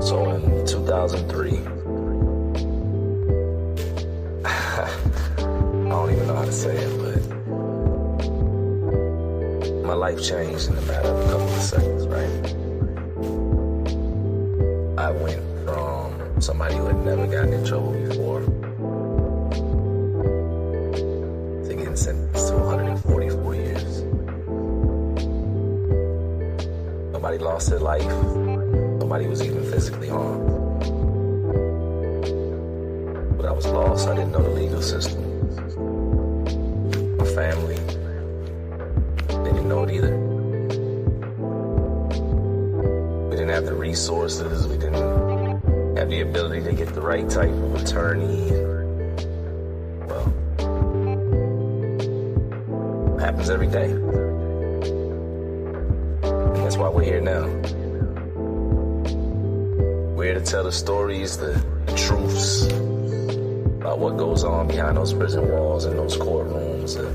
So in 2003, I don't even know how to say it, but my life changed in a matter of a couple of seconds, right? I went from somebody who had never gotten in trouble before to getting sentenced to 144 years. Nobody lost their life. Nobody was even physically harmed. But I was lost. I didn't know the legal system. My family, they didn't know it either. We didn't have the resources. We didn't have the ability to get the right type of attorney. Well, it happens every day. And that's why we're here now. We're here to tell the stories, the truths about what goes on behind those prison walls and those courtrooms, the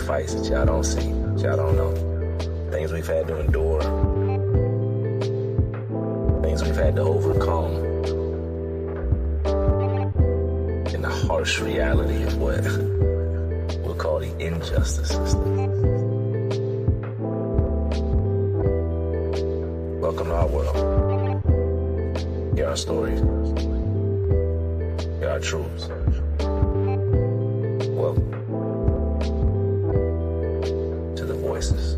fights that y'all don't see, y'all don't know, things we've had to endure, things we've had to overcome, and the harsh reality of what we'll call the injustice system. Welcome to our world. Hear our stories. Hear our truths. Welcome to the voices.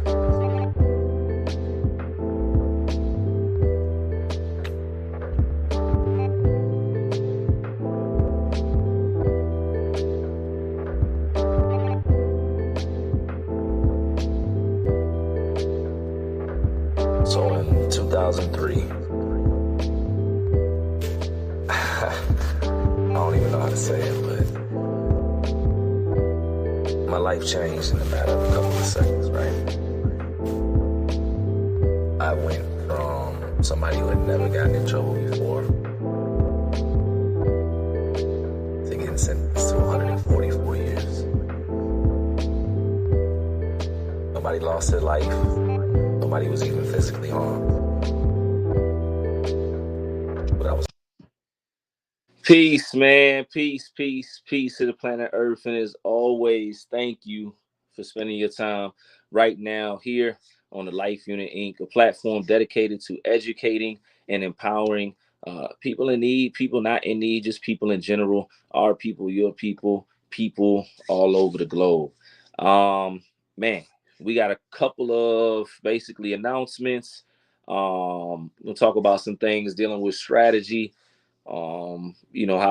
So in 2003, I don't even know how to say it, but my life changed in a matter of a couple of seconds, right? I went from somebody who had never gotten in trouble before to getting sentenced to 144 years. Nobody lost their life. Nobody was even physically harmed. But I was. Peace, man. Peace, peace, peace to the planet Earth. And as always, thank you for spending your time right now here on the Life Unit Inc., a platform dedicated to educating and empowering people in need, people not in need, just people in general, our people, your people, people all over the globe. Um, Man, we got a couple of basically announcements. We'll talk about some things dealing with strategy, how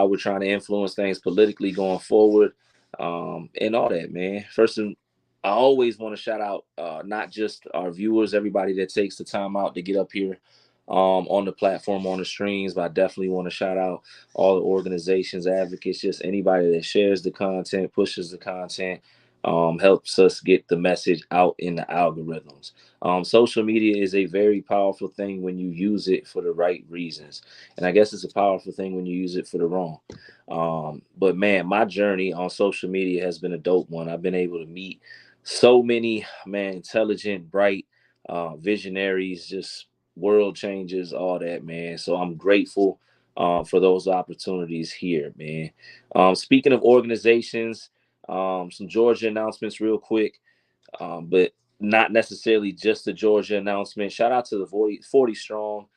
we're trying to influence things politically going forward, and all that, man. I always want to shout out not just our viewers, everybody that takes the time out to get up here on the platform, on the streams, but I definitely want to shout out all the organizations, advocates, just anybody that shares the content, pushes the content, helps us get the message out in the algorithms. Social media is a very powerful thing when you use it for the right reasons. And I guess it's a powerful thing when you use it for the wrong. But man, my journey on social media has been a dope one. I've been able to meet so many, man, intelligent, bright, visionaries, just world changers, all that, man. So I'm grateful for those opportunities here, man. Speaking of organizations, some Georgia announcements real quick, but not necessarily just the Georgia announcement. Shout out to the 40 Strong,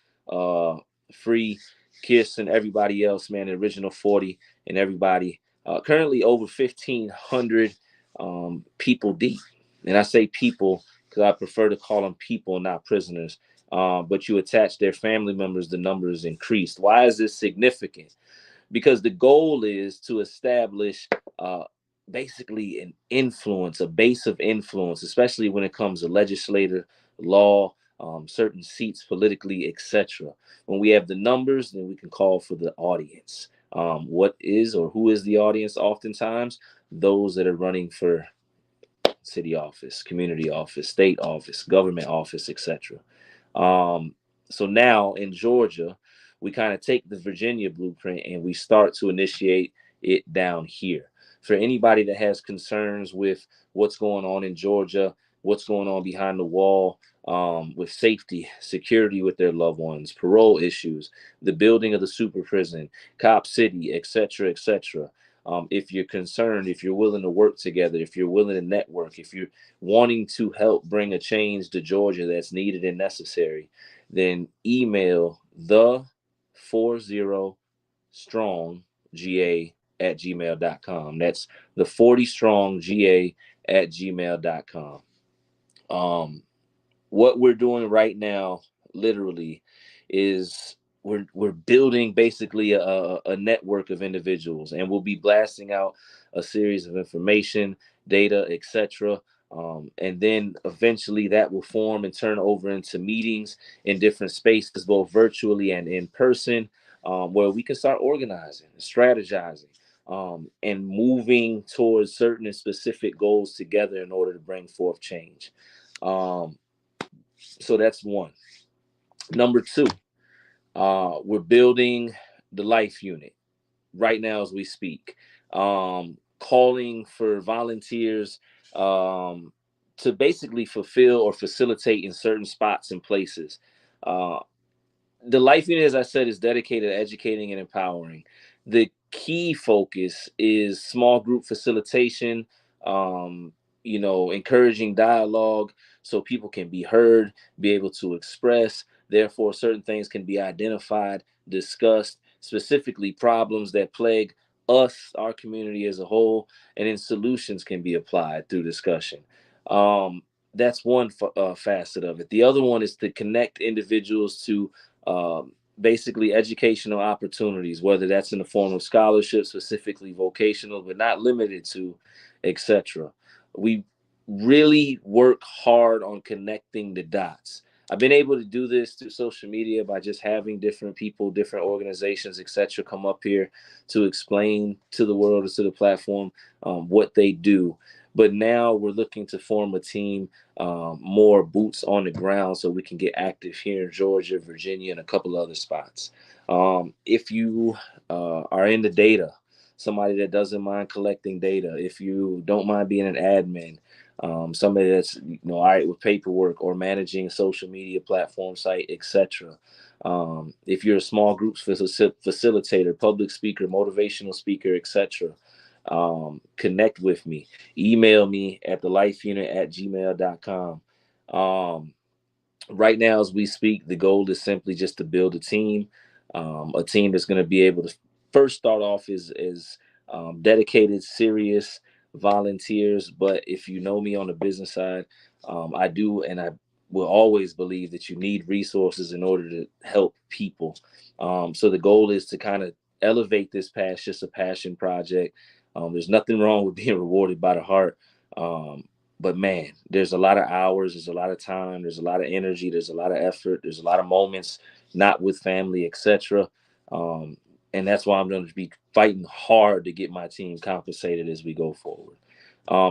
Free, Kiss, and everybody else, man, the original 40 and everybody. Currently over 1,500 people deep. And I say people because I prefer to call them people, not prisoners. But you attach their family members, the numbers increased. Why is this significant? Because the goal is to establish basically an influence, a base of influence, especially when it comes to legislator, law, certain seats politically, etc. When we have the numbers, then we can call for the audience. What is or who is the audience? Oftentimes, those that are running for city office, community office, state office, government office, etc. Um, so now in Georgia, we kind of take the Virginia blueprint and we start to initiate it down here. For anybody that has concerns with what's going on in Georgia, what's going on behind the wall, with safety, security with their loved ones, parole issues, the building of the super prison, Cop City, etc., etc. If you're concerned, if you're willing to work together, if you're willing to network, if you're wanting to help bring a change to Georgia that's needed and necessary, then email the 40 strong ga at gmail.com. That's the 40 strong ga at gmail.com. What we're doing right now, literally, is we're building basically a network of individuals, and we'll be blasting out a series of information, data, etc. And then eventually that will form and turn over into meetings in different spaces, both virtually and in person, where we can start organizing, strategizing, and moving towards certain and specific goals together in order to bring forth change. Um, so that's one. Number two, we're building the life unit right now as we speak, calling for volunteers to basically fulfill or facilitate in certain spots and places. Uh, the life unit, as I said, is dedicated to educating and empowering. The key focus is small group facilitation, um, encouraging dialogue so people can be heard, be able to express. Therefore, certain things can be identified, discussed, specifically problems that plague us, our community as a whole, and then solutions can be applied through discussion. That's one facet of it. The other one is to connect individuals to basically educational opportunities, whether that's in the form of scholarships, specifically vocational, but not limited to, etc. We really work hard on connecting the dots. I've been able to do this through social media by just having different people, different organizations, etc., come up here to explain to the world or to the platform what they do. But now we're looking to form a team, more boots on the ground, so we can get active here in Georgia, Virginia, and a couple other spots. If you are into data, somebody that doesn't mind collecting data, if you don't mind being an admin, somebody that's all right with paperwork or managing a social media platform site, etc. If you're a small groups facilitator, public speaker, motivational speaker, etc., connect with me. Email me at thelifeunit@gmail.com. Right now, as we speak, the goal is simply just to build a team that's going to be able to first start off as dedicated, serious volunteers. But if you know me on the business side, I do, and I will always believe that you need resources in order to help people. So the goal is to kind of elevate this past just a passion project. There's nothing wrong with being rewarded by the heart. But man, there's a lot of hours, there's a lot of time, there's a lot of energy, there's a lot of effort, there's a lot of moments not with family, etc. And that's why I'm going to be fighting hard to get my team compensated as we go forward.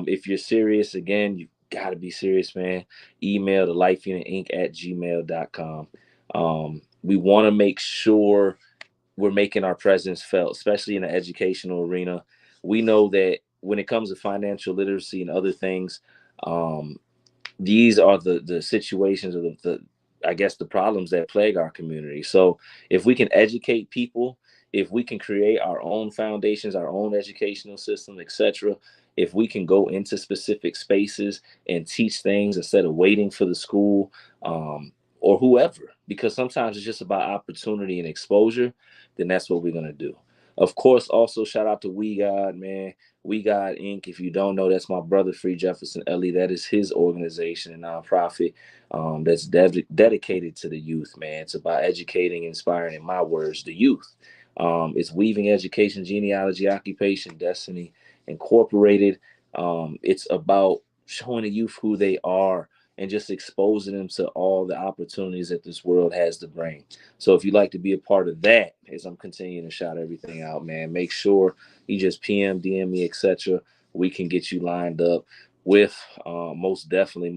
If you're serious, again, you got to be serious, man. Email the lifeunitinc@gmail.com. We want to make sure we're making our presence felt, especially in the educational arena. We know that when it comes to financial literacy and other things, um, these are the situations or the I guess the problems that plague our community. So if we can educate people, if we can create our own foundations, our own educational system, etc., if we can go into specific spaces and teach things instead of waiting for the school, or whoever, because sometimes it's just about opportunity and exposure, then that's what we're going to do. Of course, also shout out to We God, man. We God Inc. If you don't know, that's my brother, Free Jefferson Ellie. That is his organization and nonprofit, that's dedicated to the youth, man. It's about educating, inspiring, in my words, the youth. It's weaving education, genealogy, occupation, destiny, incorporated. It's about showing the youth who they are and just exposing them to all the opportunities that this world has to bring. So if you'd like to be a part of that, as I'm continuing to shout everything out, man, make sure you just PM, DM me, etc. We can get you lined up with most definitely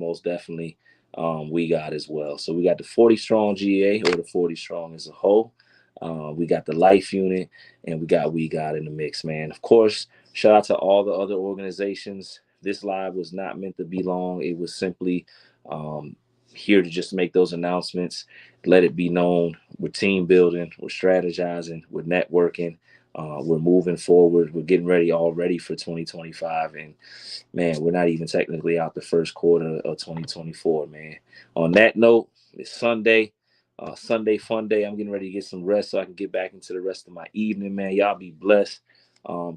We Got as well. So we got the 40 strong GA, or the 40 strong as a whole. We got the Life Unit, and We Got in the mix, man. Of course, shout out to all the other organizations. This live was not meant to be long. It was simply here to just make those announcements, let it be known. We're team building, we're strategizing, we're networking, we're moving forward, we're getting ready already for 2025. And man, we're not even technically out the first quarter of 2024, man. On that note, it's Sunday. Sunday fun day. I'm getting ready to get some rest so I can get back into the rest of my evening, man. Y'all be blessed.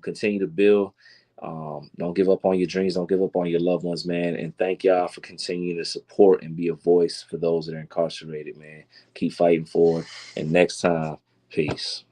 Continue to build. Don't give up on your dreams. Don't give up on your loved ones, man. And thank y'all for continuing to support and be a voice for those that are incarcerated, man. Keep fighting for it. And next time, peace.